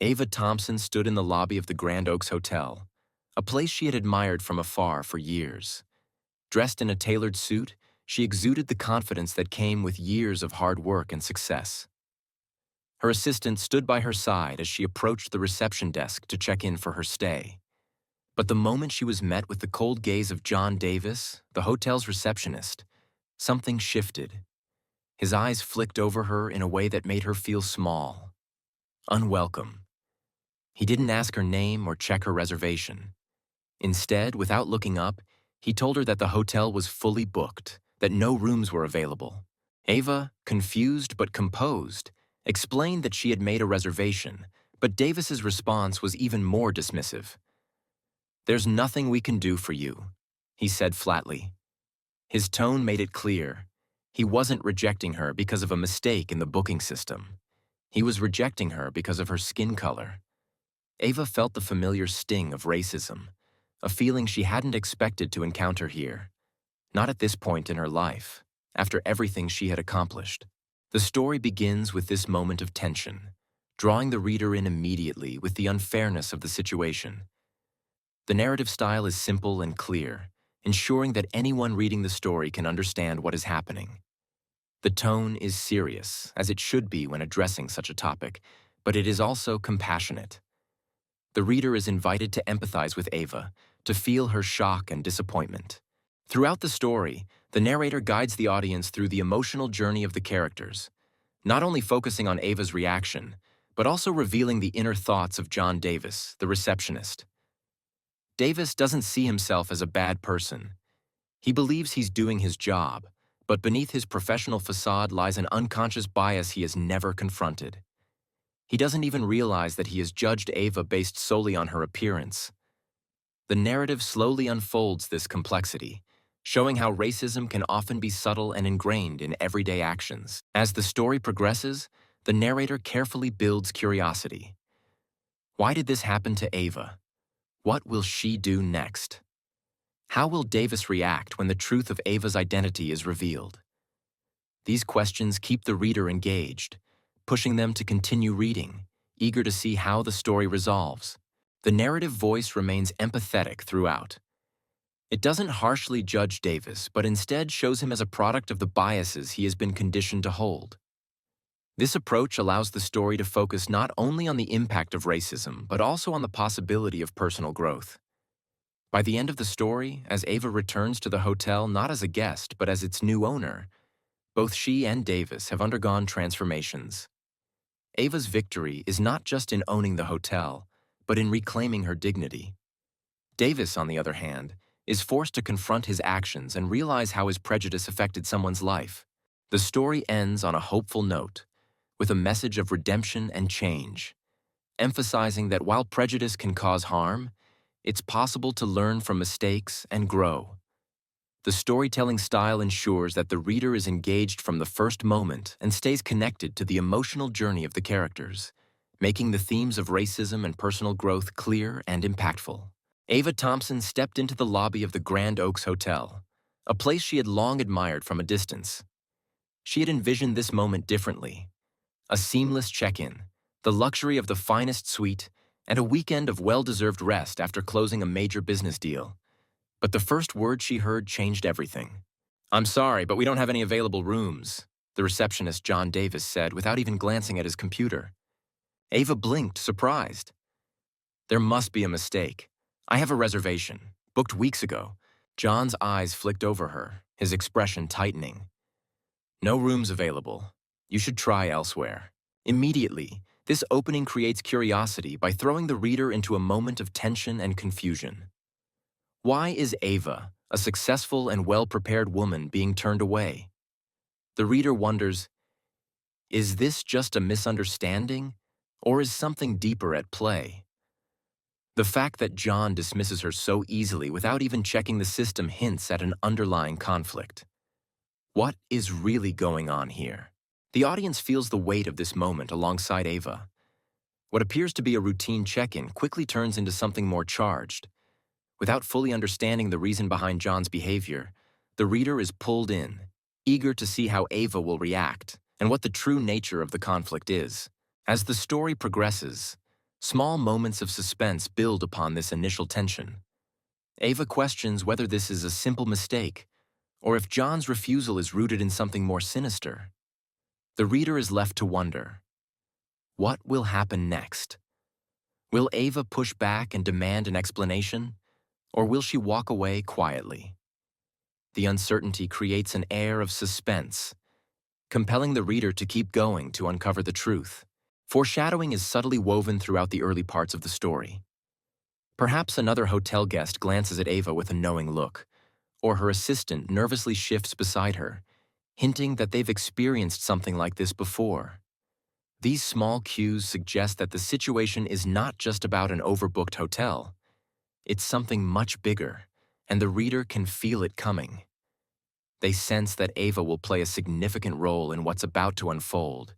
Ava Thompson stood in the lobby of the Grand Oaks Hotel, a place she had admired from afar for years. Dressed in a tailored suit, she exuded the confidence that came with years of hard work and success. Her assistant stood by her side as she approached the reception desk to check in for her stay. But the moment she was met with the cold gaze of John Davis, the hotel's receptionist, something shifted. His eyes flicked over her in a way that made her feel small, unwelcome. He didn't ask her name or check her reservation. Instead, without looking up, he told her that the hotel was fully booked, that no rooms were available. Ava, confused but composed, explained that she had made a reservation, but Davis's response was even more dismissive. "There's nothing we can do for you," he said flatly. His tone made it clear. He wasn't rejecting her because of a mistake in the booking system. He was rejecting her because of her skin color. Ava felt the familiar sting of racism, a feeling she hadn't expected to encounter here. Not at this point in her life, after everything she had accomplished. The story begins with this moment of tension, drawing the reader in immediately with the unfairness of the situation. The narrative style is simple and clear, ensuring that anyone reading the story can understand what is happening. The tone is serious, as it should be when addressing such a topic, but it is also compassionate. The reader is invited to empathize with Ava, to feel her shock and disappointment. Throughout the story, the narrator guides the audience through the emotional journey of the characters, not only focusing on Ava's reaction, but also revealing the inner thoughts of John Davis, the receptionist. Davis doesn't see himself as a bad person. He believes he's doing his job, but beneath his professional facade lies an unconscious bias he has never confronted. He doesn't even realize that he has judged Ava based solely on her appearance. The narrative slowly unfolds this complexity, showing how racism can often be subtle and ingrained in everyday actions. As the story progresses, the narrator carefully builds curiosity. Why did this happen to Ava? What will she do next? How will Davis react when the truth of Ava's identity is revealed? These questions keep the reader engaged, pushing them to continue reading, eager to see how the story resolves. The narrative voice remains empathetic throughout. It doesn't harshly judge Davis, but instead shows him as a product of the biases he has been conditioned to hold. This approach allows the story to focus not only on the impact of racism, but also on the possibility of personal growth. By the end of the story, as Ava returns to the hotel not as a guest, but as its new owner, both she and Davis have undergone transformations. Ava's victory is not just in owning the hotel, but in reclaiming her dignity. Davis, on the other hand, is forced to confront his actions and realize how his prejudice affected someone's life. The story ends on a hopeful note, with a message of redemption and change, emphasizing that while prejudice can cause harm, it's possible to learn from mistakes and grow. The storytelling style ensures that the reader is engaged from the first moment and stays connected to the emotional journey of the characters, making the themes of racism and personal growth clear and impactful. Ava Thompson stepped into the lobby of the Grand Oaks Hotel, a place she had long admired from a distance. She had envisioned this moment differently: a seamless check-in, the luxury of the finest suite, and a weekend of well-deserved rest after closing a major business deal. But the first word she heard changed everything. "I'm sorry, but we don't have any available rooms," the receptionist John Davis said without even glancing at his computer. Ava blinked, surprised. "There must be a mistake. I have a reservation, booked weeks ago." John's eyes flicked over her, his expression tightening. "No rooms available. You should try elsewhere." Immediately, this opening creates curiosity by throwing the reader into a moment of tension and confusion. Why is Ava, a successful and well-prepared woman, being turned away? The reader wonders, is this just a misunderstanding, or is something deeper at play? The fact that John dismisses her so easily without even checking the system hints at an underlying conflict. What is really going on here? The audience feels the weight of this moment alongside Ava. What appears to be a routine check-in quickly turns into something more charged. Without fully understanding the reason behind John's behavior, the reader is pulled in, eager to see how Ava will react and what the true nature of the conflict is. As the story progresses, Small moments of suspense build upon this initial tension. Ava questions whether this is a simple mistake, or if John's refusal is rooted in something more sinister. The reader is left to wonder, what will happen next? Will Ava push back and demand an explanation, or will she walk away quietly? The uncertainty creates an air of suspense, compelling the reader to keep going to uncover the truth. Foreshadowing is subtly woven throughout the early parts of the story. Perhaps another hotel guest glances at Ava with a knowing look, or her assistant nervously shifts beside her, hinting that they've experienced something like this before. These small cues suggest that the situation is not just about an overbooked hotel. It's something much bigger, and the reader can feel it coming. They sense that Ava will play a significant role in what's about to unfold,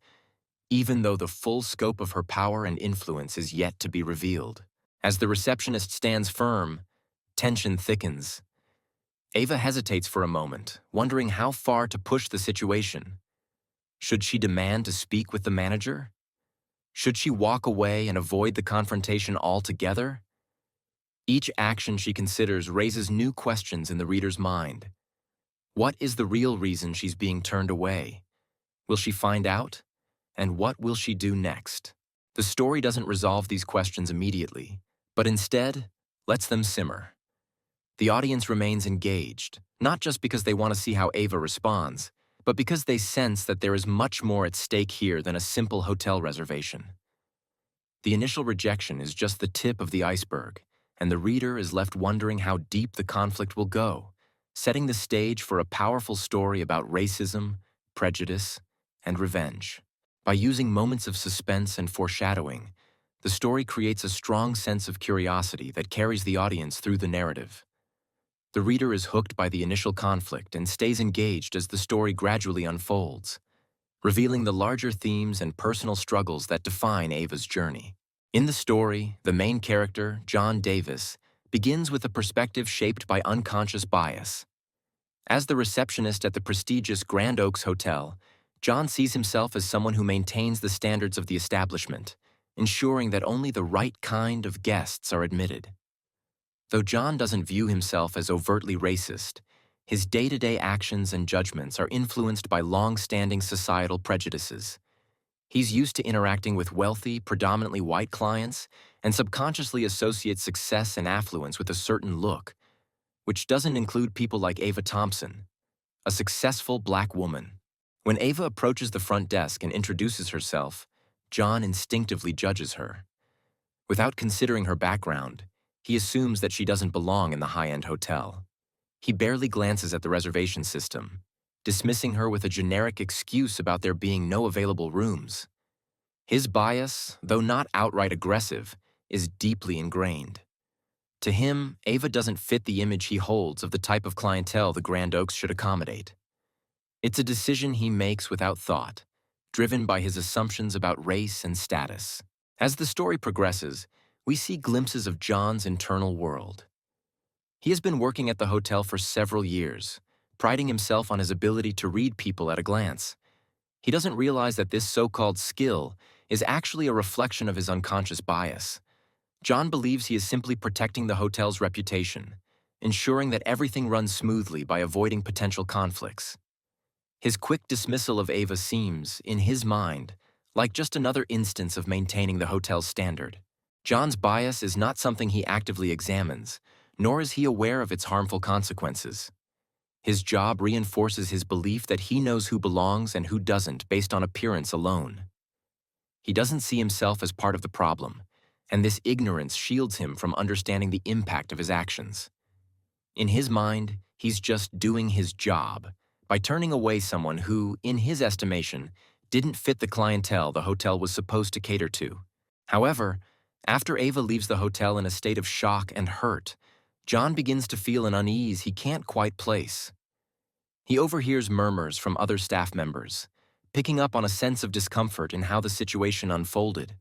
even though the full scope of her power and influence is yet to be revealed. As the receptionist stands firm, tension thickens. Ava hesitates for a moment, wondering how far to push the situation. Should she demand to speak with the manager? Should she walk away and avoid the confrontation altogether? Each action she considers raises new questions in the reader's mind. What is the real reason she's being turned away? Will she find out? And what will she do next? The story doesn't resolve these questions immediately, but instead lets them simmer. The audience remains engaged, not just because they want to see how Ava responds, but because they sense that there is much more at stake here than a simple hotel reservation. The initial rejection is just the tip of the iceberg, and the reader is left wondering how deep the conflict will go, setting the stage for a powerful story about racism, prejudice, and revenge. By using moments of suspense and foreshadowing, the story creates a strong sense of curiosity that carries the audience through the narrative. The reader is hooked by the initial conflict and stays engaged as the story gradually unfolds, revealing the larger themes and personal struggles that define Ava's journey. In the story, the main character, John Davis, begins with a perspective shaped by unconscious bias. As the receptionist at the prestigious Grand Oaks Hotel, John sees himself as someone who maintains the standards of the establishment, ensuring that only the right kind of guests are admitted. Though John doesn't view himself as overtly racist, his day-to-day actions and judgments are influenced by long-standing societal prejudices. He's used to interacting with wealthy, predominantly white clients and subconsciously associates success and affluence with a certain look, which doesn't include people like Ava Thompson, a successful black woman. When Ava approaches the front desk and introduces herself, John instinctively judges her. Without considering her background, he assumes that she doesn't belong in the high-end hotel. He barely glances at the reservation system, dismissing her with a generic excuse about there being no available rooms. His bias, though not outright aggressive, is deeply ingrained. To him, Ava doesn't fit the image he holds of the type of clientele the Grand Oaks should accommodate. It's a decision he makes without thought, driven by his assumptions about race and status. As the story progresses, we see glimpses of John's internal world. He has been working at the hotel for several years, priding himself on his ability to read people at a glance. He doesn't realize that this so-called skill is actually a reflection of his unconscious bias. John believes he is simply protecting the hotel's reputation, ensuring that everything runs smoothly by avoiding potential conflicts. His quick dismissal of Ava seems, in his mind, like just another instance of maintaining the hotel's standard. John's bias is not something he actively examines, nor is he aware of its harmful consequences. His job reinforces his belief that he knows who belongs and who doesn't based on appearance alone. He doesn't see himself as part of the problem, and this ignorance shields him from understanding the impact of his actions. In his mind, he's just doing his job by turning away someone who, in his estimation, didn't fit the clientele the hotel was supposed to cater to. However, after Ava leaves the hotel in a state of shock and hurt, John begins to feel an unease he can't quite place. He overhears murmurs from other staff members, picking up on a sense of discomfort in how the situation unfolded.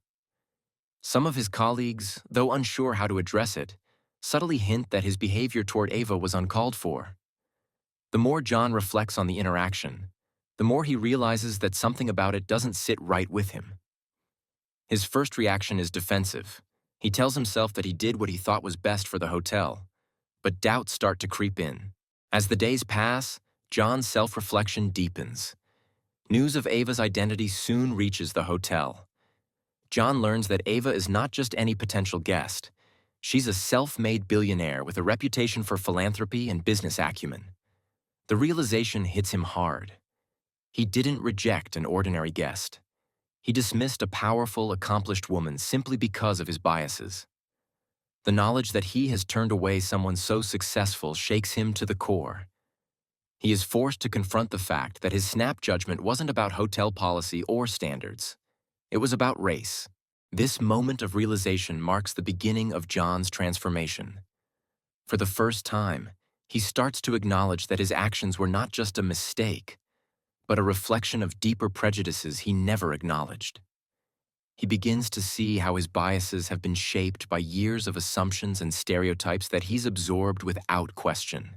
Some of his colleagues, though unsure how to address it, subtly hint that his behavior toward Ava was uncalled for. The more John reflects on the interaction, the more he realizes that something about it doesn't sit right with him. His first reaction is defensive. He tells himself that he did what he thought was best for the hotel, but doubts start to creep in. As the days pass, John's self-reflection deepens. News of Ava's identity soon reaches the hotel. John learns that Ava is not just any potential guest. She's a self-made billionaire with a reputation for philanthropy and business acumen. The realization hits him hard. He didn't reject an ordinary guest. He dismissed a powerful, accomplished woman simply because of his biases. The knowledge that he has turned away someone so successful shakes him to the core. He is forced to confront the fact that his snap judgment wasn't about hotel policy or standards. It was about race. This moment of realization marks the beginning of John's transformation. For the first time, he starts to acknowledge that his actions were not just a mistake, but a reflection of deeper prejudices he never acknowledged. He begins to see how his biases have been shaped by years of assumptions and stereotypes that he's absorbed without question.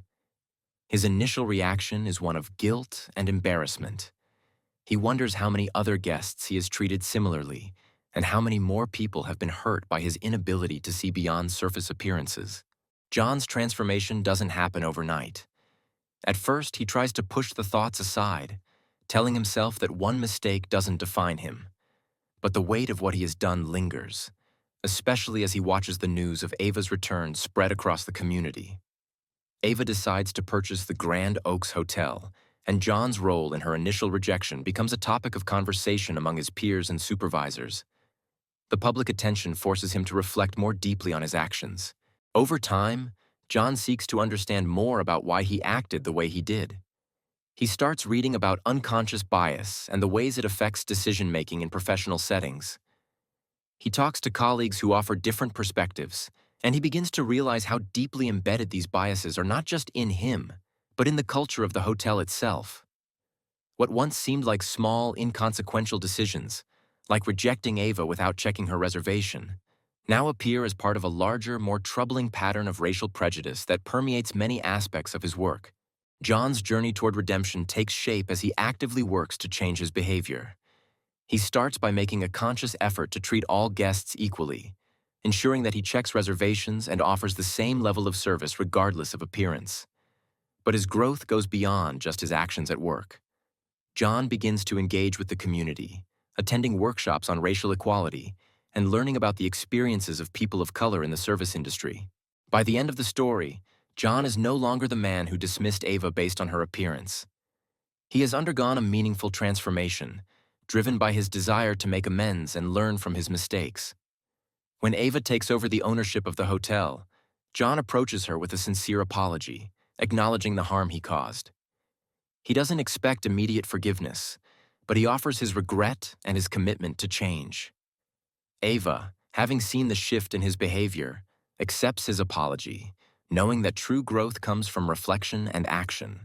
His initial reaction is one of guilt and embarrassment. He wonders how many other guests he has treated similarly, and how many more people have been hurt by his inability to see beyond surface appearances. John's transformation doesn't happen overnight. At first, he tries to push the thoughts aside, telling himself that one mistake doesn't define him. But the weight of what he has done lingers, especially as he watches the news of Ava's return spread across the community. Ava decides to purchase the Grand Oaks Hotel, and John's role in her initial rejection becomes a topic of conversation among his peers and supervisors. The public attention forces him to reflect more deeply on his actions. Over time, John seeks to understand more about why he acted the way he did. He starts reading about unconscious bias and the ways it affects decision-making in professional settings. He talks to colleagues who offer different perspectives, and he begins to realize how deeply embedded these biases are not just in him, but in the culture of the hotel itself. What once seemed like small, inconsequential decisions, like rejecting Ava without checking her reservation, now appear as part of a larger, more troubling pattern of racial prejudice that permeates many aspects of his work. John's journey toward redemption takes shape as he actively works to change his behavior. He starts by making a conscious effort to treat all guests equally, ensuring that he checks reservations and offers the same level of service regardless of appearance. But his growth goes beyond just his actions at work. John begins to engage with the community, attending workshops on racial equality, and learning about the experiences of people of color in the service industry. By the end of the story, John is no longer the man who dismissed Ava based on her appearance. He has undergone a meaningful transformation, driven by his desire to make amends and learn from his mistakes. When Ava takes over the ownership of the hotel, John approaches her with a sincere apology, acknowledging the harm he caused. He doesn't expect immediate forgiveness, but he offers his regret and his commitment to change. Ava, having seen the shift in his behavior, accepts his apology, knowing that true growth comes from reflection and action.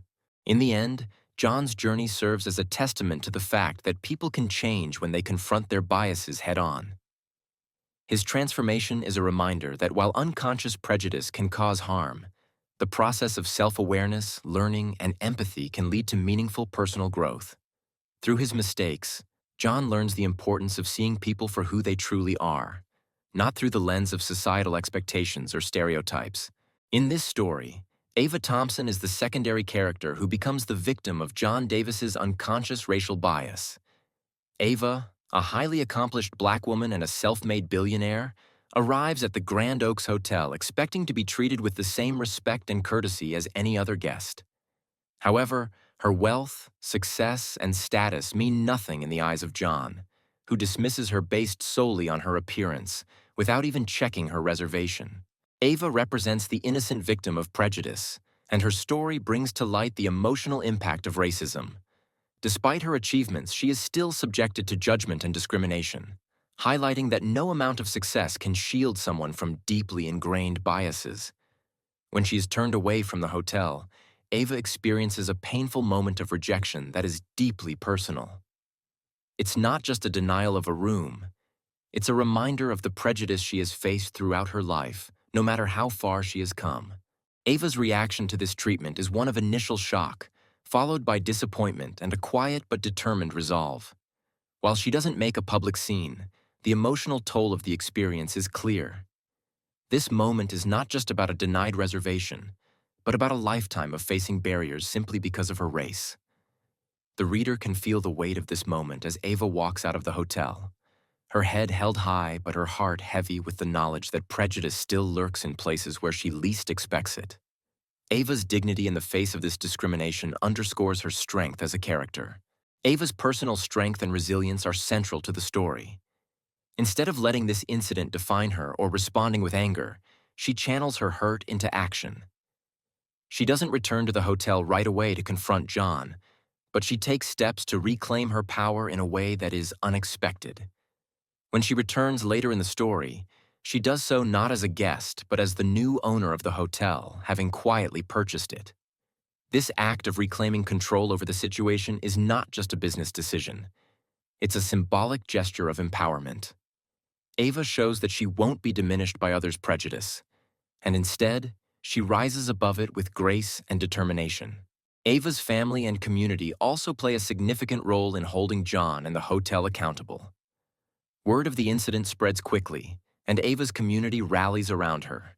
In the end, John's journey serves as a testament to the fact that people can change when they confront their biases head-on. His transformation is a reminder that while unconscious prejudice can cause harm, the process of self-awareness, learning, and empathy can lead to meaningful personal growth. Through his mistakes, John learns the importance of seeing people for who they truly are, not through the lens of societal expectations or stereotypes. In this story, Ava Thompson is the secondary character who becomes the victim of John Davis's unconscious racial bias. Ava, a highly accomplished black woman and a self-made billionaire, arrives at the Grand Oaks Hotel expecting to be treated with the same respect and courtesy as any other guest. However, her wealth, success, and status mean nothing in the eyes of John, who dismisses her based solely on her appearance, without even checking her reservation. Ava represents the innocent victim of prejudice, and her story brings to light the emotional impact of racism. Despite her achievements, she is still subjected to judgment and discrimination, highlighting that no amount of success can shield someone from deeply ingrained biases. When she is turned away from the hotel, Ava experiences a painful moment of rejection that is deeply personal. It's not just a denial of a room. It's a reminder of the prejudice she has faced throughout her life, no matter how far she has come. Ava's reaction to this treatment is one of initial shock, followed by disappointment and a quiet but determined resolve. While she doesn't make a public scene, The emotional toll of the experience is clear. This moment is not just about a denied reservation, but about a lifetime of facing barriers simply because of her race. The reader can feel the weight of this moment as Ava walks out of the hotel, her head held high but her heart heavy with the knowledge that prejudice still lurks in places where she least expects it. Ava's dignity in the face of this discrimination underscores her strength as a character. Ava's personal strength and resilience are central to the story. Instead of letting this incident define her or responding with anger, she channels her hurt into action. She doesn't return to the hotel right away to confront John, but she takes steps to reclaim her power in a way that is unexpected. When she returns later in the story, she does so not as a guest, but as the new owner of the hotel, having quietly purchased it. This act of reclaiming control over the situation is not just a business decision. It's a symbolic gesture of empowerment. Ava shows that she won't be diminished by others' prejudice, and instead, she rises above it with grace and determination. Ava's family and community also play a significant role in holding John and the hotel accountable. Word of the incident spreads quickly, and Ava's community rallies around her.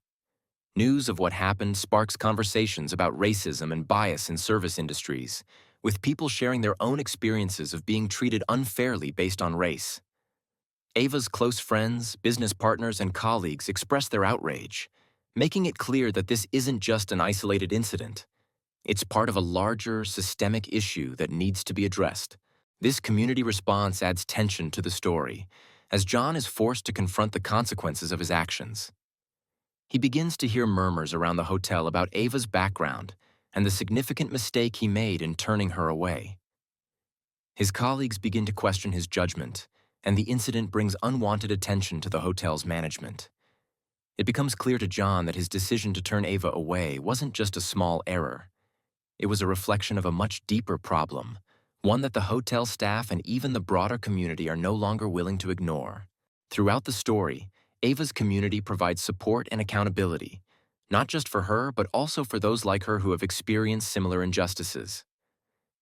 News of what happened sparks conversations about racism and bias in service industries, with people sharing their own experiences of being treated unfairly based on race. Ava's close friends, business partners, and colleagues express their outrage, making it clear that this isn't just an isolated incident. It's part of a larger, systemic issue that needs to be addressed. This community response adds tension to the story, as John is forced to confront the consequences of his actions. He begins to hear murmurs around the hotel about Ava's background and the significant mistake he made in turning her away. His colleagues begin to question his judgment, and the incident brings unwanted attention to the hotel's management. It becomes clear to John that his decision to turn Ava away wasn't just a small error. It was a reflection of a much deeper problem, one that the hotel staff and even the broader community are no longer willing to ignore. Throughout the story, Ava's community provides support and accountability, not just for her, but also for those like her who have experienced similar injustices.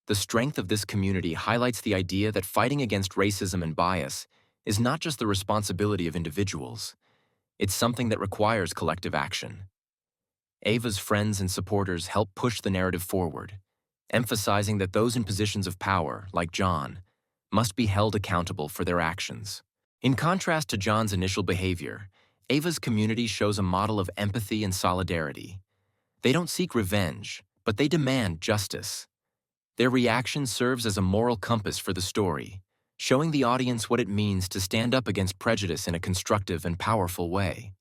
The strength of this community highlights the idea that fighting against racism and bias is not just the responsibility of individuals. It's something that requires collective action. Ava's friends and supporters help push the narrative forward, emphasizing that those in positions of power, like John, must be held accountable for their actions. In contrast to John's initial behavior, Ava's community shows a model of empathy and solidarity. They don't seek revenge, but they demand justice. Their reaction serves as a moral compass for the story, showing the audience what it means to stand up against prejudice in a constructive and powerful way.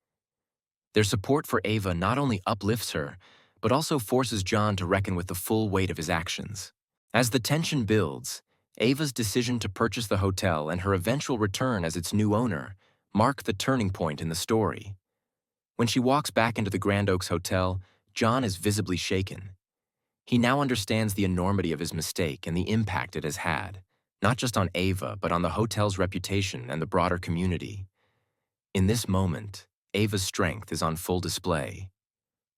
Their support for Ava not only uplifts her, but also forces John to reckon with the full weight of his actions. As the tension builds, Ava's decision to purchase the hotel and her eventual return as its new owner mark the turning point in the story. When she walks back into the Grand Oaks Hotel, John is visibly shaken. He now understands the enormity of his mistake and the impact it has had, not just on Ava, but on the hotel's reputation and the broader community. In this moment, Ava's strength is on full display.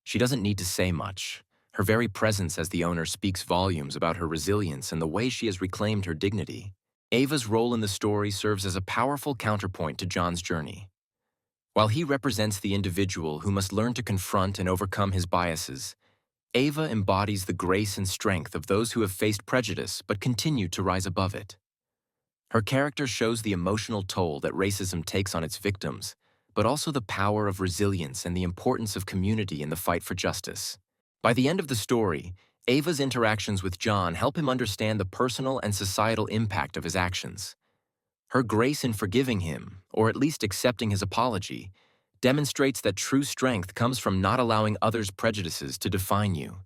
She doesn't need to say much. Her very presence as the owner speaks volumes about her resilience and the way she has reclaimed her dignity. Ava's role in the story serves as a powerful counterpoint to John's journey. While he represents the individual who must learn to confront and overcome his biases, Ava embodies the grace and strength of those who have faced prejudice but continue to rise above it. Her character shows the emotional toll that racism takes on its victims, but also the power of resilience and the importance of community in the fight for justice. By the end of the story, Ava's interactions with John help him understand the personal and societal impact of his actions. Her grace in forgiving him, or at least accepting his apology, demonstrates that true strength comes from not allowing others' prejudices to define you.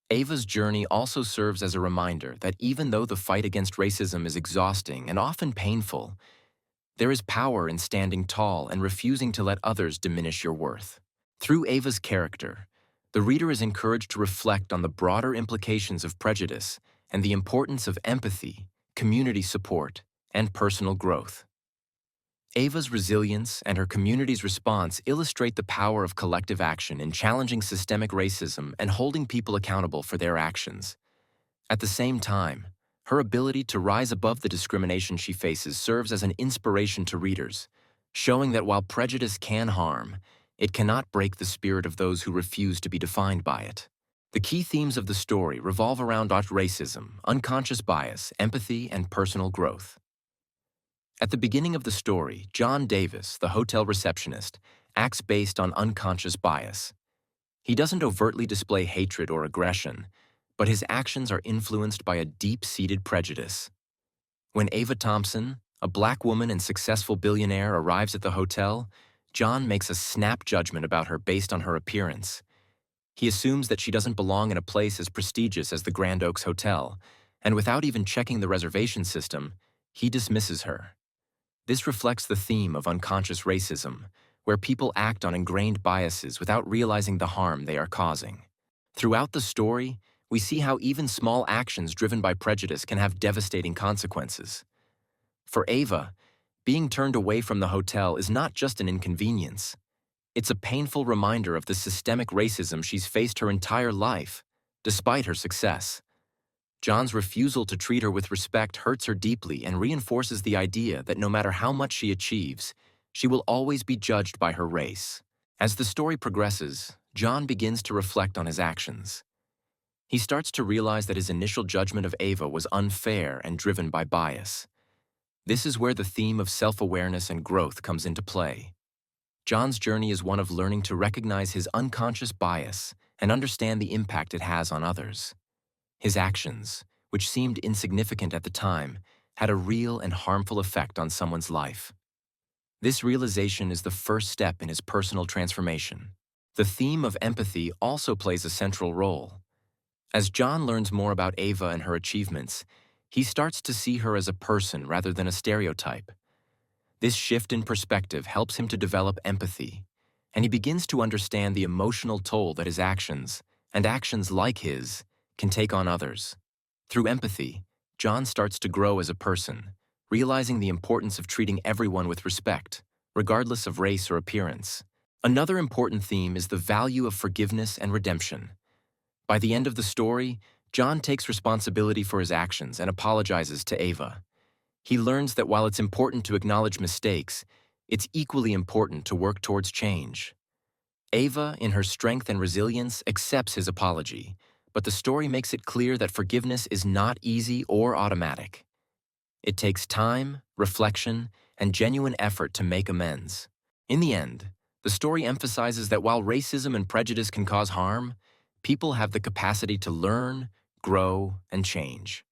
Ava's journey also serves as a reminder that even though the fight against racism is exhausting and often painful, there is power in standing tall and refusing to let others diminish your worth. Through Ava's character, the reader is encouraged to reflect on the broader implications of prejudice and the importance of empathy, community support, and personal growth. Ava's resilience and her community's response illustrate the power of collective action in challenging systemic racism and holding people accountable for their actions. At the same time, Her ability to rise above the discrimination she faces serves as an inspiration to readers, showing that while prejudice can harm, it cannot break the spirit of those who refuse to be defined by it. The key themes of the story revolve around racism, unconscious bias, empathy, and personal growth. At the beginning of the story, John Davis, the hotel receptionist, acts based on unconscious bias. He doesn't overtly display hatred or aggression, but his actions are influenced by a deep-seated prejudice. When Ava Thompson, a black woman and successful billionaire, arrives at the hotel, John makes a snap judgment about her based on her appearance. He assumes that she doesn't belong in a place as prestigious as the Grand Oaks Hotel, and without even checking the reservation system, he dismisses her. This reflects the theme of unconscious racism, where people act on ingrained biases without realizing the harm they are causing. Throughout the story, we see how even small actions driven by prejudice can have devastating consequences. For Ava, being turned away from the hotel is not just an inconvenience. It's a painful reminder of the systemic racism she's faced her entire life, despite her success. John's refusal to treat her with respect hurts her deeply and reinforces the idea that no matter how much she achieves, she will always be judged by her race. As the story progresses, John begins to reflect on his actions. He starts to realize that his initial judgment of Ava was unfair and driven by bias. This is where the theme of self-awareness and growth comes into play. John's journey is one of learning to recognize his unconscious bias and understand the impact it has on others. His actions, which seemed insignificant at the time, had a real and harmful effect on someone's life. This realization is the first step in his personal transformation. The theme of empathy also plays a central role. As John learns more about Ava and her achievements, he starts to see her as a person rather than a stereotype. This shift in perspective helps him to develop empathy, and he begins to understand the emotional toll that his actions, and actions like his, can take on others. Through empathy, John starts to grow as a person, realizing the importance of treating everyone with respect, regardless of race or appearance. Another important theme is the value of forgiveness and redemption. By the end of the story, John takes responsibility for his actions and apologizes to Ava. He learns that while it's important to acknowledge mistakes, it's equally important to work towards change. Ava, in her strength and resilience, accepts his apology, but the story makes it clear that forgiveness is not easy or automatic. It takes time, reflection, and genuine effort to make amends. In the end, the story emphasizes that while racism and prejudice can cause harm, people have the capacity to learn, grow, and change.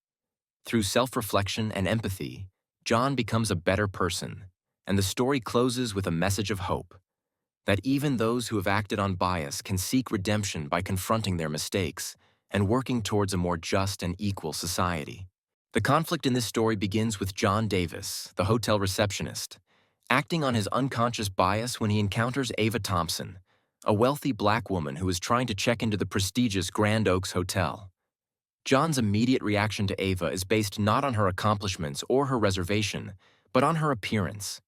Through self-reflection and empathy, John becomes a better person, and the story closes with a message of hope, that even those who have acted on bias can seek redemption by confronting their mistakes and working towards a more just and equal society. The conflict in this story begins with John Davis, the hotel receptionist, acting on his unconscious bias when he encounters Ava Thompson, a wealthy black woman who is trying to check into the prestigious Grand Oaks Hotel. John's immediate reaction to Ava is based not on her accomplishments or her reservation, but on her appearance.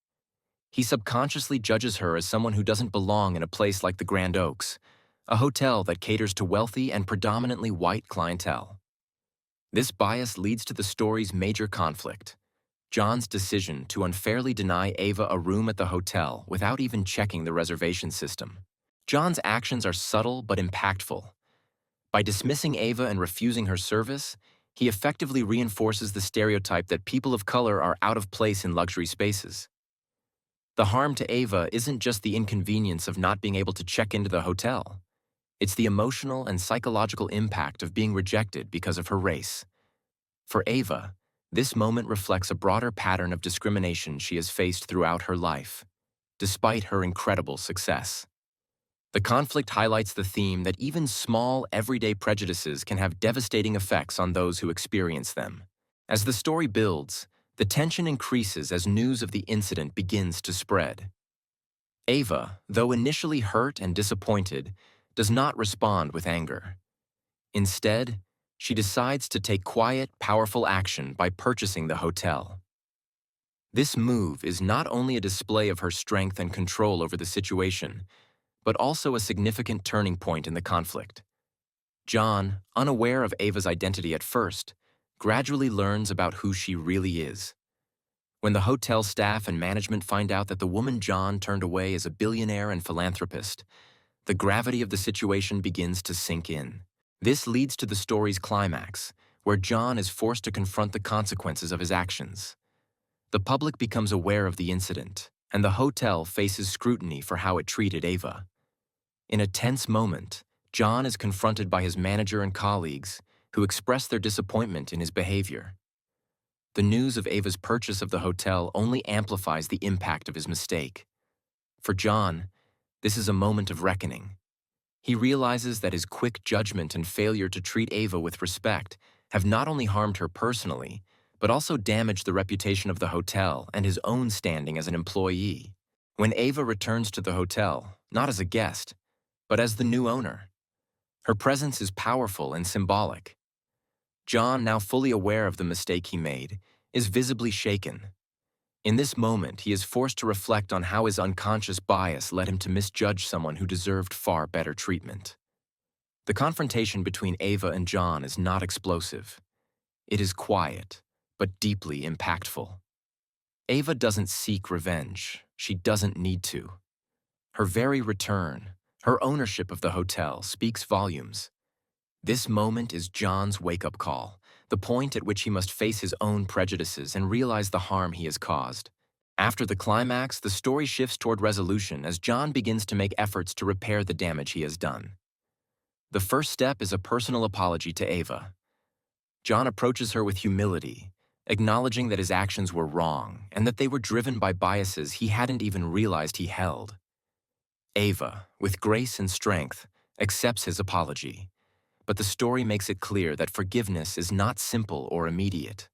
He subconsciously judges her as someone who doesn't belong in a place like the Grand Oaks, a hotel that caters to wealthy and predominantly white clientele. This bias leads to the story's major conflict: John's decision to unfairly deny Ava a room at the hotel without even checking the reservation system. John's actions are subtle but impactful. By dismissing Ava and refusing her service, he effectively reinforces the stereotype that people of color are out of place in luxury spaces. The harm to Ava isn't just the inconvenience of not being able to check into the hotel. It's the emotional and psychological impact of being rejected because of her race. For Ava, this moment reflects a broader pattern of discrimination she has faced throughout her life, despite her incredible success. The conflict highlights the theme that even small, everyday prejudices can have devastating effects on those who experience them. As the story builds, the tension increases as news of the incident begins to spread. Ava, though initially hurt and disappointed, does not respond with anger. Instead, she decides to take quiet, powerful action by purchasing the hotel. This move is not only a display of her strength and control over the situation, but also a significant turning point in the conflict. John, unaware of Ava's identity at first, gradually learns about who she really is. When the hotel staff and management find out that the woman John turned away is a billionaire and philanthropist, the gravity of the situation begins to sink in. This leads to the story's climax, where John is forced to confront the consequences of his actions. The public becomes aware of the incident, and the hotel faces scrutiny for how it treated Ava. In a tense moment, John is confronted by his manager and colleagues, who express their disappointment in his behavior. The news of Ava's purchase of the hotel only amplifies the impact of his mistake. For John, this is a moment of reckoning. He realizes that his quick judgment and failure to treat Ava with respect have not only harmed her personally, but also damaged the reputation of the hotel and his own standing as an employee. When Ava returns to the hotel, not as a guest, but as the new owner, her presence is powerful and symbolic. John, now fully aware of the mistake he made, is visibly shaken. In this moment, he is forced to reflect on how his unconscious bias led him to misjudge someone who deserved far better treatment. The confrontation between Ava and John is not explosive. It is quiet, but deeply impactful. Ava doesn't seek revenge. She doesn't need to. Her very return, her ownership of the hotel, speaks volumes. This moment is John's wake-up call, the point at which he must face his own prejudices and realize the harm he has caused. After the climax, the story shifts toward resolution as John begins to make efforts to repair the damage he has done. The first step is a personal apology to Ava. John approaches her with humility, acknowledging that his actions were wrong and that they were driven by biases he hadn't even realized he held. Ava, with grace and strength, accepts his apology. But the story makes it clear that forgiveness is not simple or immediate.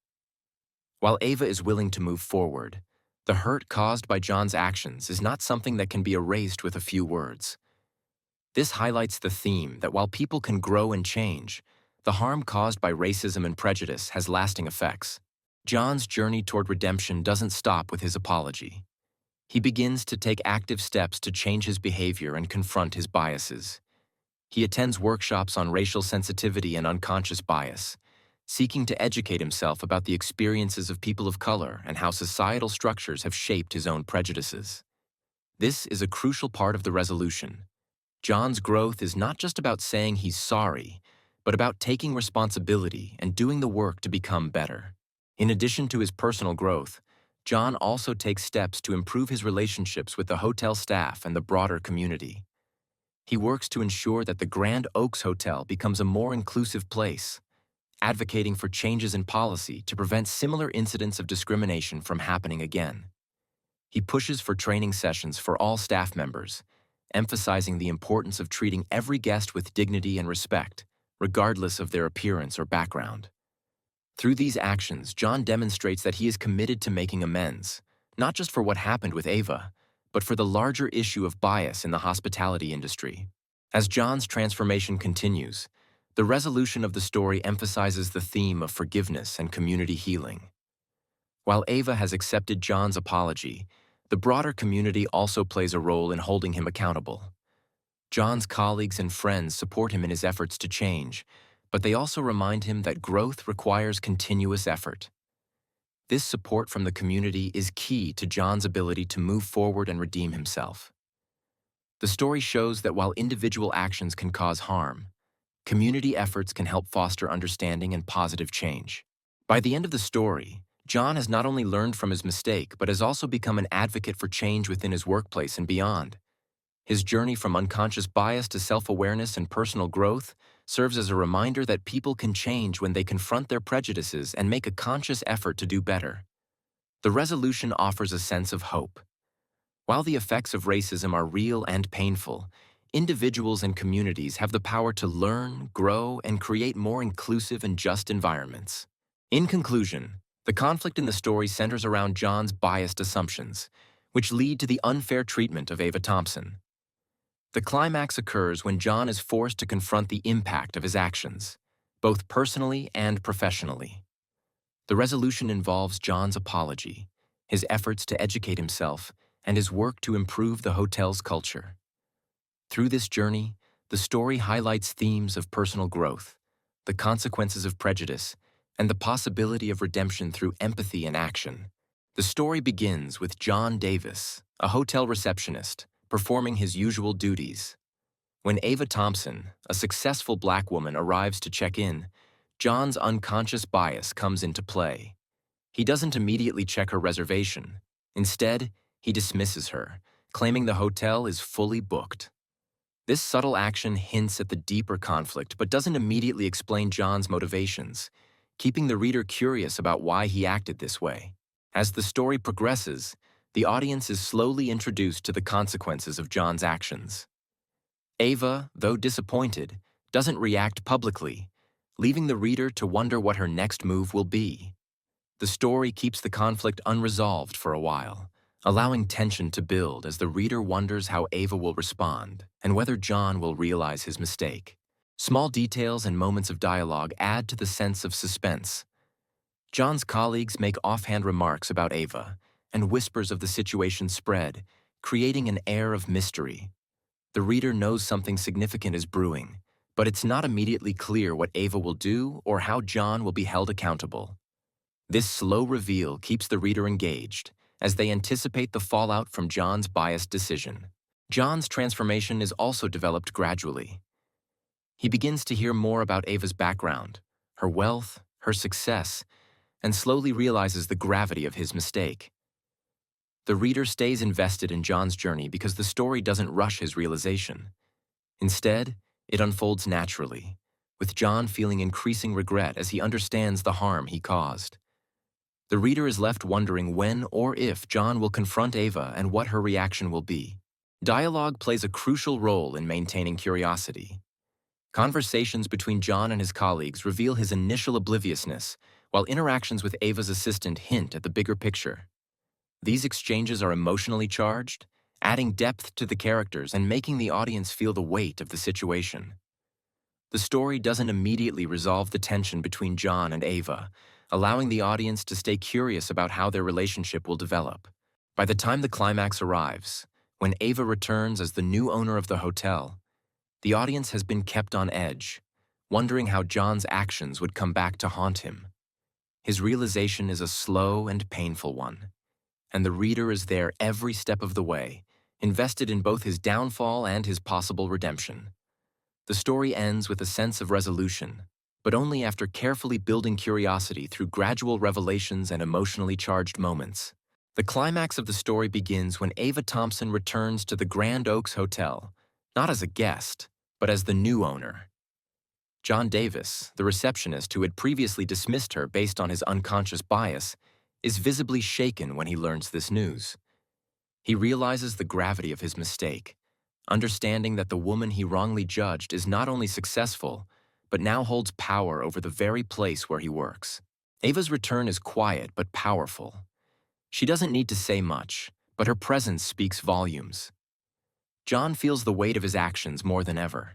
While Ava is willing to move forward, the hurt caused by John's actions is not something that can be erased with a few words. This highlights the theme that while people can grow and change, the harm caused by racism and prejudice has lasting effects. John's journey toward redemption doesn't stop with his apology. He begins to take active steps to change his behavior and confront his biases. He attends workshops on racial sensitivity and unconscious bias, seeking to educate himself about the experiences of people of color and how societal structures have shaped his own prejudices. This is a crucial part of the resolution. John's growth is not just about saying he's sorry, but about taking responsibility and doing the work to become better. In addition to his personal growth, John also takes steps to improve his relationships with the hotel staff and the broader community. He works to ensure that the Grand Oaks Hotel becomes a more inclusive place, advocating for changes in policy to prevent similar incidents of discrimination from happening again. He pushes for training sessions for all staff members, emphasizing the importance of treating every guest with dignity and respect, regardless of their appearance or background. Through these actions, John demonstrates that he is committed to making amends, not just for what happened with Ava, but for the larger issue of bias in the hospitality industry. As John's transformation continues, the resolution of the story emphasizes the theme of forgiveness and community healing. While Ava has accepted John's apology, the broader community also plays a role in holding him accountable. John's colleagues and friends support him in his efforts to change, but they also remind him that growth requires continuous effort. This support from the community is key to John's ability to move forward and redeem himself. The story shows that while individual actions can cause harm, community efforts can help foster understanding and positive change. By the end of the story, John has not only learned from his mistake, but has also become an advocate for change within his workplace and beyond. His journey from unconscious bias to self-awareness and personal growth serves as a reminder that people can change when they confront their prejudices and make a conscious effort to do better. The resolution offers a sense of hope. While the effects of racism are real and painful, individuals and communities have the power to learn, grow, and create more inclusive and just environments. In conclusion, the conflict in the story centers around John's biased assumptions, which lead to the unfair treatment of Ava Thompson. The climax occurs when John is forced to confront the impact of his actions, both personally and professionally. The resolution involves John's apology, his efforts to educate himself, and his work to improve the hotel's culture. Through this journey, the story highlights themes of personal growth, the consequences of prejudice, and the possibility of redemption through empathy and action. The story begins with John Davis, a hotel receptionist, performing his usual duties. When Ava Thompson, a successful black woman, arrives to check in, John's unconscious bias comes into play. He doesn't immediately check her reservation. Instead, he dismisses her, claiming the hotel is fully booked. This subtle action hints at the deeper conflict but doesn't immediately explain John's motivations, keeping the reader curious about why he acted this way. As the story progresses, the audience is slowly introduced to the consequences of John's actions. Ava, though disappointed, doesn't react publicly, leaving the reader to wonder what her next move will be. The story keeps the conflict unresolved for a while, allowing tension to build as the reader wonders how Ava will respond and whether John will realize his mistake. Small details and moments of dialogue add to the sense of suspense. John's colleagues make offhand remarks about Ava, and whispers of the situation spread, creating an air of mystery. The reader knows something significant is brewing, but it's not immediately clear what Ava will do or how John will be held accountable. This slow reveal keeps the reader engaged, as they anticipate the fallout from John's biased decision. John's transformation is also developed gradually. He begins to hear more about Ava's background, her wealth, her success, and slowly realizes the gravity of his mistake. The reader stays invested in John's journey because the story doesn't rush his realization. Instead, it unfolds naturally, with John feeling increasing regret as he understands the harm he caused. The reader is left wondering when or if John will confront Ava and what her reaction will be. Dialogue plays a crucial role in maintaining curiosity. Conversations between John and his colleagues reveal his initial obliviousness, while interactions with Ava's assistant hint at the bigger picture. These exchanges are emotionally charged, adding depth to the characters and making the audience feel the weight of the situation. The story doesn't immediately resolve the tension between John and Ava, allowing the audience to stay curious about how their relationship will develop. By the time the climax arrives, when Ava returns as the new owner of the hotel, the audience has been kept on edge, wondering how John's actions would come back to haunt him. His realization is a slow and painful one, and the reader is there every step of the way, invested in both his downfall and his possible redemption. The story ends with a sense of resolution, but only after carefully building curiosity through gradual revelations and emotionally charged moments. The climax of the story begins when Ava Thompson returns to the Grand Oaks Hotel, not as a guest, but as the new owner. John Davis, the receptionist who had previously dismissed her based on his unconscious bias, is visibly shaken when he learns this news. He realizes the gravity of his mistake, understanding that the woman he wrongly judged is not only successful, but now holds power over the very place where he works. Ava's return is quiet but powerful. She doesn't need to say much, but her presence speaks volumes. John feels the weight of his actions more than ever.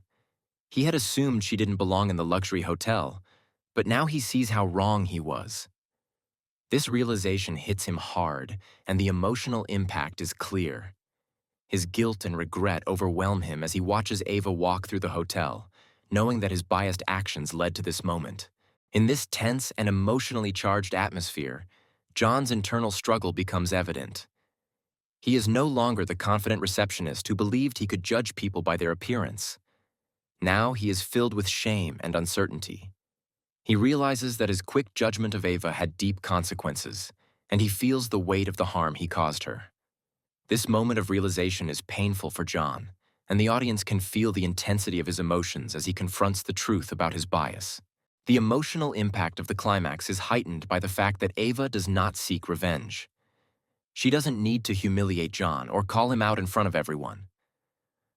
He had assumed she didn't belong in the luxury hotel, but now he sees how wrong he was. This realization hits him hard, and the emotional impact is clear. His guilt and regret overwhelm him as he watches Ava walk through the hotel, knowing that his biased actions led to this moment. In this tense and emotionally charged atmosphere, John's internal struggle becomes evident. He is no longer the confident receptionist who believed he could judge people by their appearance. Now he is filled with shame and uncertainty. He realizes that his quick judgment of Ava had deep consequences, and he feels the weight of the harm he caused her. This moment of realization is painful for John, and the audience can feel the intensity of his emotions as he confronts the truth about his bias. The emotional impact of the climax is heightened by the fact that Ava does not seek revenge. She doesn't need to humiliate John or call him out in front of everyone.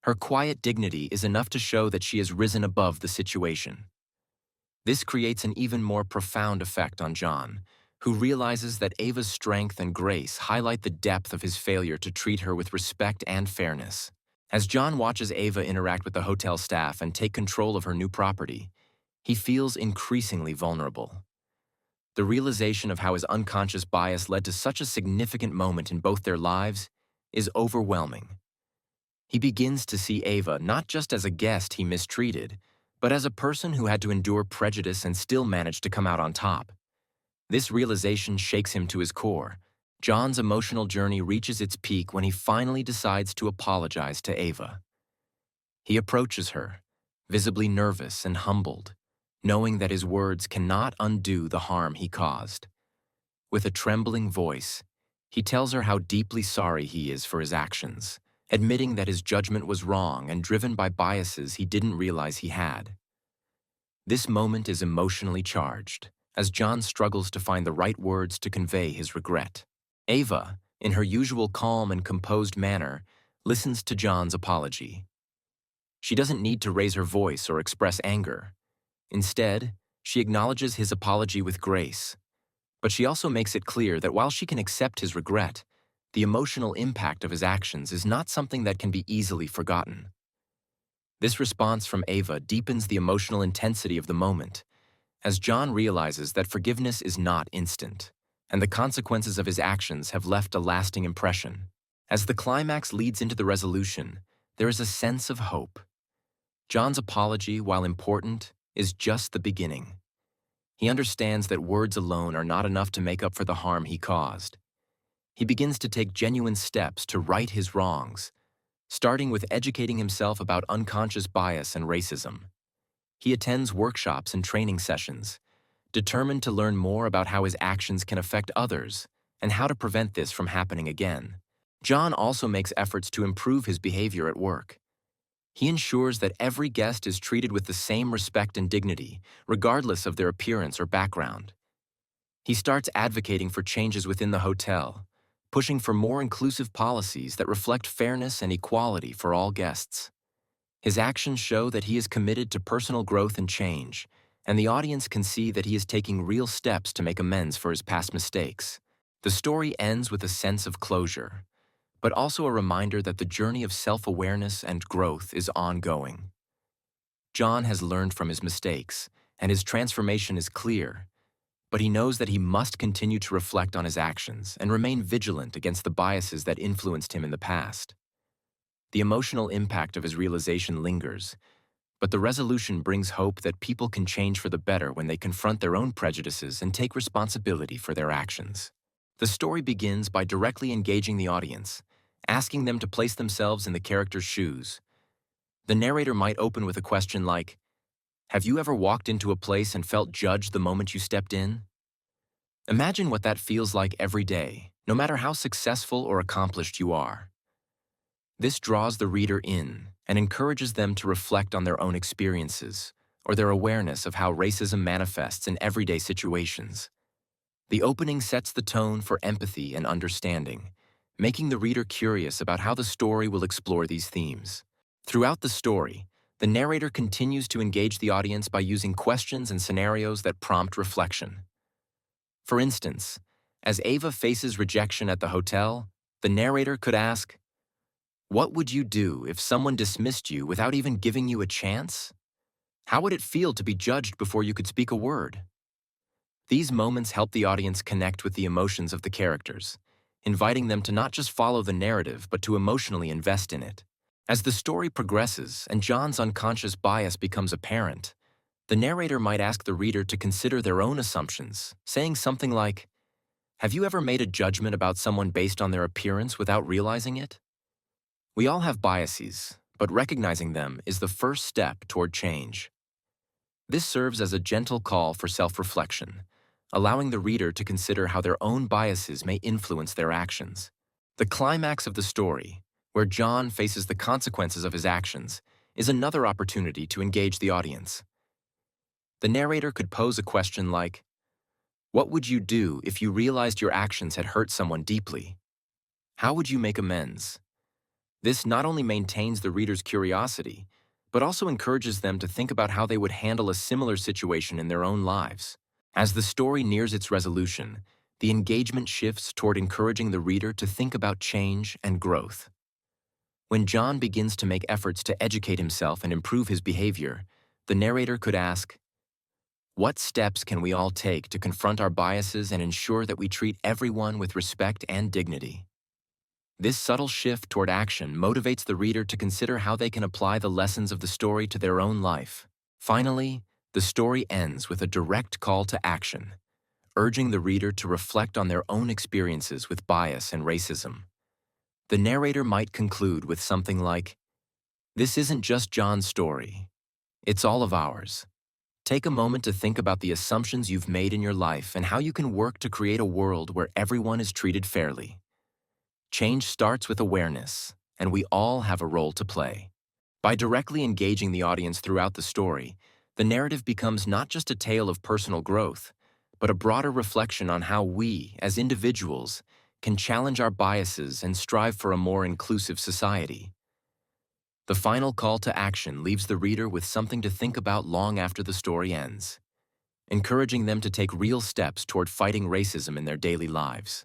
Her quiet dignity is enough to show that she has risen above the situation. This creates an even more profound effect on John, who realizes that Ava's strength and grace highlight the depth of his failure to treat her with respect and fairness. As John watches Ava interact with the hotel staff and take control of her new property, he feels increasingly vulnerable. The realization of how his unconscious bias led to such a significant moment in both their lives is overwhelming. He begins to see Ava not just as a guest he mistreated, but as a person who had to endure prejudice and still managed to come out on top. This realization shakes him to his core. John's emotional journey reaches its peak when he finally decides to apologize to Ava. He approaches her, visibly nervous and humbled, knowing that his words cannot undo the harm he caused. With a trembling voice, he tells her how deeply sorry he is for his actions, admitting that his judgment was wrong and driven by biases he didn't realize he had. This moment is emotionally charged, as John struggles to find the right words to convey his regret. Ava, in her usual calm and composed manner, listens to John's apology. She doesn't need to raise her voice or express anger. Instead, she acknowledges his apology with grace. But she also makes it clear that while she can accept his regret, the emotional impact of his actions is not something that can be easily forgotten. This response from Ava deepens the emotional intensity of the moment, as John realizes that forgiveness is not instant, and the consequences of his actions have left a lasting impression. As the climax leads into the resolution, there is a sense of hope. John's apology, while important, is just the beginning. He understands that words alone are not enough to make up for the harm he caused. He begins to take genuine steps to right his wrongs, starting with educating himself about unconscious bias and racism. He attends workshops and training sessions, determined to learn more about how his actions can affect others and how to prevent this from happening again. John also makes efforts to improve his behavior at work. He ensures that every guest is treated with the same respect and dignity, regardless of their appearance or background. He starts advocating for changes within the hotel, pushing for more inclusive policies that reflect fairness and equality for all guests. His actions show that he is committed to personal growth and change, and the audience can see that he is taking real steps to make amends for his past mistakes. The story ends with a sense of closure, but also a reminder that the journey of self-awareness and growth is ongoing. John has learned from his mistakes, and his transformation is clear, but he knows that he must continue to reflect on his actions and remain vigilant against the biases that influenced him in the past. The emotional impact of his realization lingers, but the resolution brings hope that people can change for the better when they confront their own prejudices and take responsibility for their actions. The story begins by directly engaging the audience, asking them to place themselves in the character's shoes. The narrator might open with a question like, "Have you ever walked into a place and felt judged the moment you stepped in?" Imagine what that feels like every day, no matter how successful or accomplished you are. This draws the reader in and encourages them to reflect on their own experiences or their awareness of how racism manifests in everyday situations. The opening sets the tone for empathy and understanding, making the reader curious about how the story will explore these themes. Throughout the story, the narrator continues to engage the audience by using questions and scenarios that prompt reflection. For instance, as Ava faces rejection at the hotel, the narrator could ask, "What would you do if someone dismissed you without even giving you a chance? How would it feel to be judged before you could speak a word?" These moments help the audience connect with the emotions of the characters, inviting them to not just follow the narrative but to emotionally invest in it. As the story progresses and John's unconscious bias becomes apparent, the narrator might ask the reader to consider their own assumptions, saying something like, "Have you ever made a judgment about someone based on their appearance without realizing it?" We all have biases, but recognizing them is the first step toward change. This serves as a gentle call for self-reflection, allowing the reader to consider how their own biases may influence their actions. The climax of the story, where John faces the consequences of his actions, is another opportunity to engage the audience. The narrator could pose a question like, "What would you do if you realized your actions had hurt someone deeply? How would you make amends?" This not only maintains the reader's curiosity, but also encourages them to think about how they would handle a similar situation in their own lives. As the story nears its resolution, the engagement shifts toward encouraging the reader to think about change and growth. When John begins to make efforts to educate himself and improve his behavior, the narrator could ask, "What steps can we all take to confront our biases and ensure that we treat everyone with respect and dignity?" This subtle shift toward action motivates the reader to consider how they can apply the lessons of the story to their own life. Finally, the story ends with a direct call to action, urging the reader to reflect on their own experiences with bias and racism. The narrator might conclude with something like, "This isn't just John's story. It's all of ours. Take a moment to think about the assumptions you've made in your life and how you can work to create a world where everyone is treated fairly. Change starts with awareness, and we all have a role to play." By directly engaging the audience throughout the story, the narrative becomes not just a tale of personal growth, but a broader reflection on how we, as individuals, can challenge our biases and strive for a more inclusive society. The final call to action leaves the reader with something to think about long after the story ends, encouraging them to take real steps toward fighting racism in their daily lives.